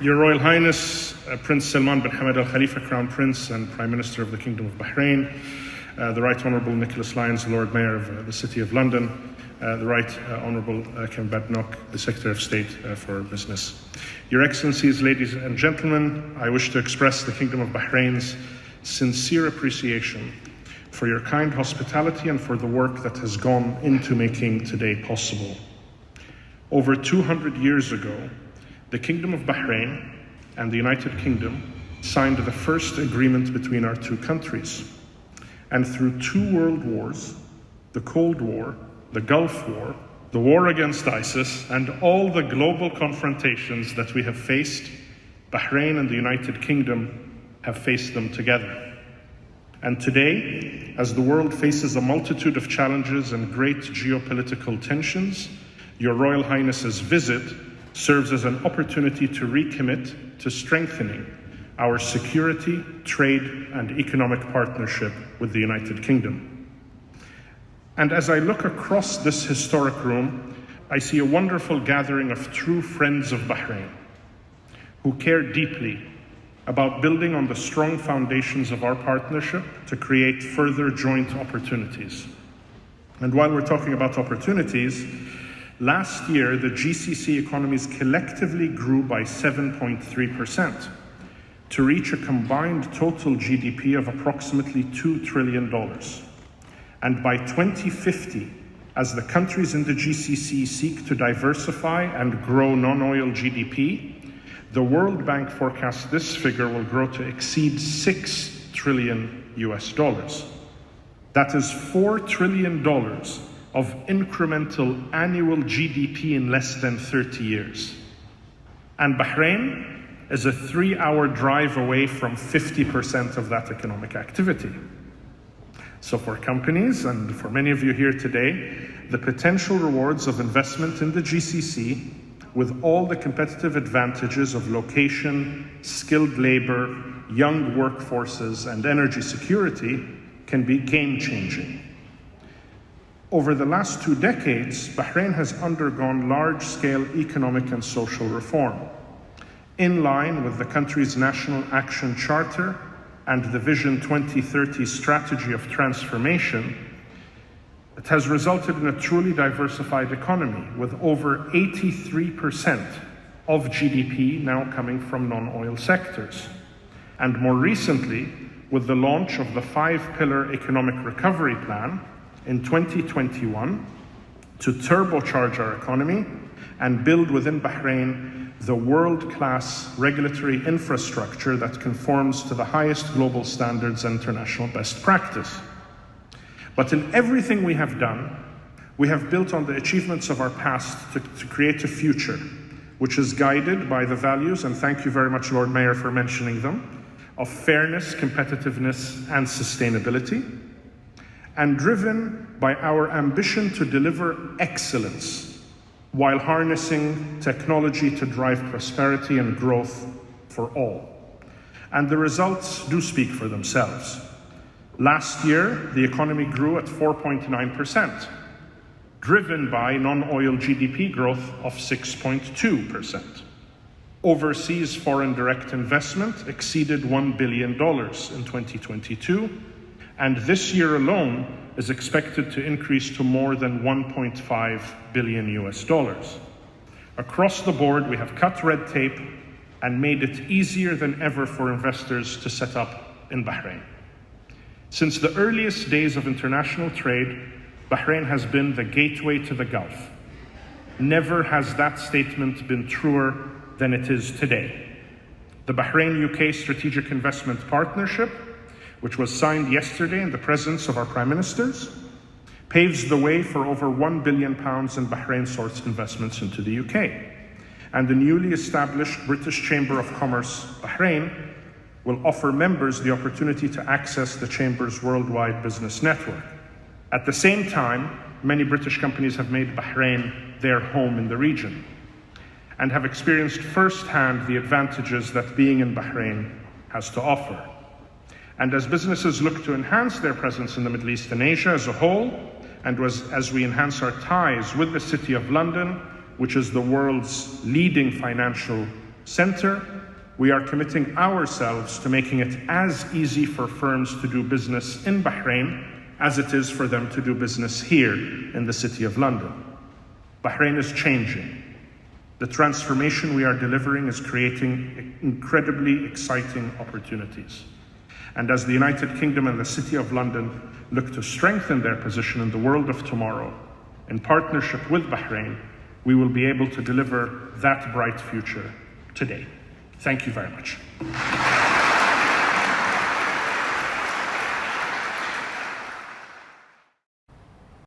Your Royal Highness, Prince Salman bin Hamad Al Khalifa, Crown Prince and Prime Minister of the Kingdom of Bahrain, the Right Honourable Nicholas Lyons, Lord Mayor of the City of London, the Right Honourable Kim Badnock, the Secretary of State for Business. Your Excellencies, ladies and gentlemen, I wish to express the Kingdom of Bahrain's sincere appreciation for your kind hospitality and for the work that has gone into making today possible. Over 200 years ago, the Kingdom of Bahrain and the United Kingdom signed the first agreement between our two countries. And through 2 world wars, the Cold War, the Gulf War, the war against ISIS, and all the global confrontations that we have faced, Bahrain and the United Kingdom have faced them together. And today, as the world faces a multitude of challenges and great geopolitical tensions, Your Royal Highness's visit serves as an opportunity to recommit to strengthening our security, trade, and economic partnership with the United Kingdom. And as I look across this historic room, I see a wonderful gathering of true friends of Bahrain who care deeply about building on the strong foundations of our partnership to create further joint opportunities. And while we're talking about opportunities, last year, the GCC economies collectively grew by 7.3% to reach a combined total GDP of approximately $2 trillion. And by 2050, as the countries in the GCC seek to diversify and grow non-oil GDP, the World Bank forecasts this figure will grow to exceed $6 trillion US. That is $4 trillion of incremental annual GDP in less than 30 years. And Bahrain is a 3-hour drive away from 50% of that economic activity. So for companies, and for many of you here today, the potential rewards of investment in the GCC, with all the competitive advantages of location, skilled labor, young workforces, and energy security, can be game-changing. Over the last 2 decades, Bahrain has undergone large-scale economic and social reform. In line with the country's National Action Charter and the Vision 2030 strategy of transformation, it has resulted in a truly diversified economy, with over 83% of GDP now coming from non-oil sectors. And more recently, with the launch of the 5-pillar economic recovery plan, in 2021 to turbocharge our economy and build within Bahrain the world-class regulatory infrastructure that conforms to the highest global standards and international best practice. But in everything we have done, we have built on the achievements of our past to create a future which is guided by the values, and thank you very much, Lord Mayor, for mentioning them, of fairness, competitiveness, and sustainability, and driven by our ambition to deliver excellence while harnessing technology to drive prosperity and growth for all. And the results do speak for themselves. Last year, the economy grew at 4.9%, driven by non-oil GDP growth of 6.2%. Overseas foreign direct investment exceeded $1 billion in 2022, and this year alone is expected to increase to more than $1.5 billion US. Across the board, we have cut red tape and made it easier than ever for investors to set up in Bahrain. Since the earliest days of international trade, Bahrain has been the gateway to the Gulf. Never has that statement been truer than it is today. The Bahrain-UK Strategic Investment Partnership, which was signed yesterday in the presence of our Prime Ministers, paves the way for over £1 billion in Bahrain-sourced investments into the UK. And the newly established British Chamber of Commerce, Bahrain, will offer members the opportunity to access the Chamber's worldwide business network. At the same time, many British companies have made Bahrain their home in the region and have experienced firsthand the advantages that being in Bahrain has to offer. And as businesses look to enhance their presence in the Middle East and Asia as a whole, and as we enhance our ties with the City of London, which is the world's leading financial center, we are committing ourselves to making it as easy for firms to do business in Bahrain as it is for them to do business here in the City of London. Bahrain is changing. The transformation we are delivering is creating incredibly exciting opportunities. And as the United Kingdom and the City of London look to strengthen their position in the world of tomorrow, in partnership with Bahrain, we will be able to deliver that bright future today. Thank you very much.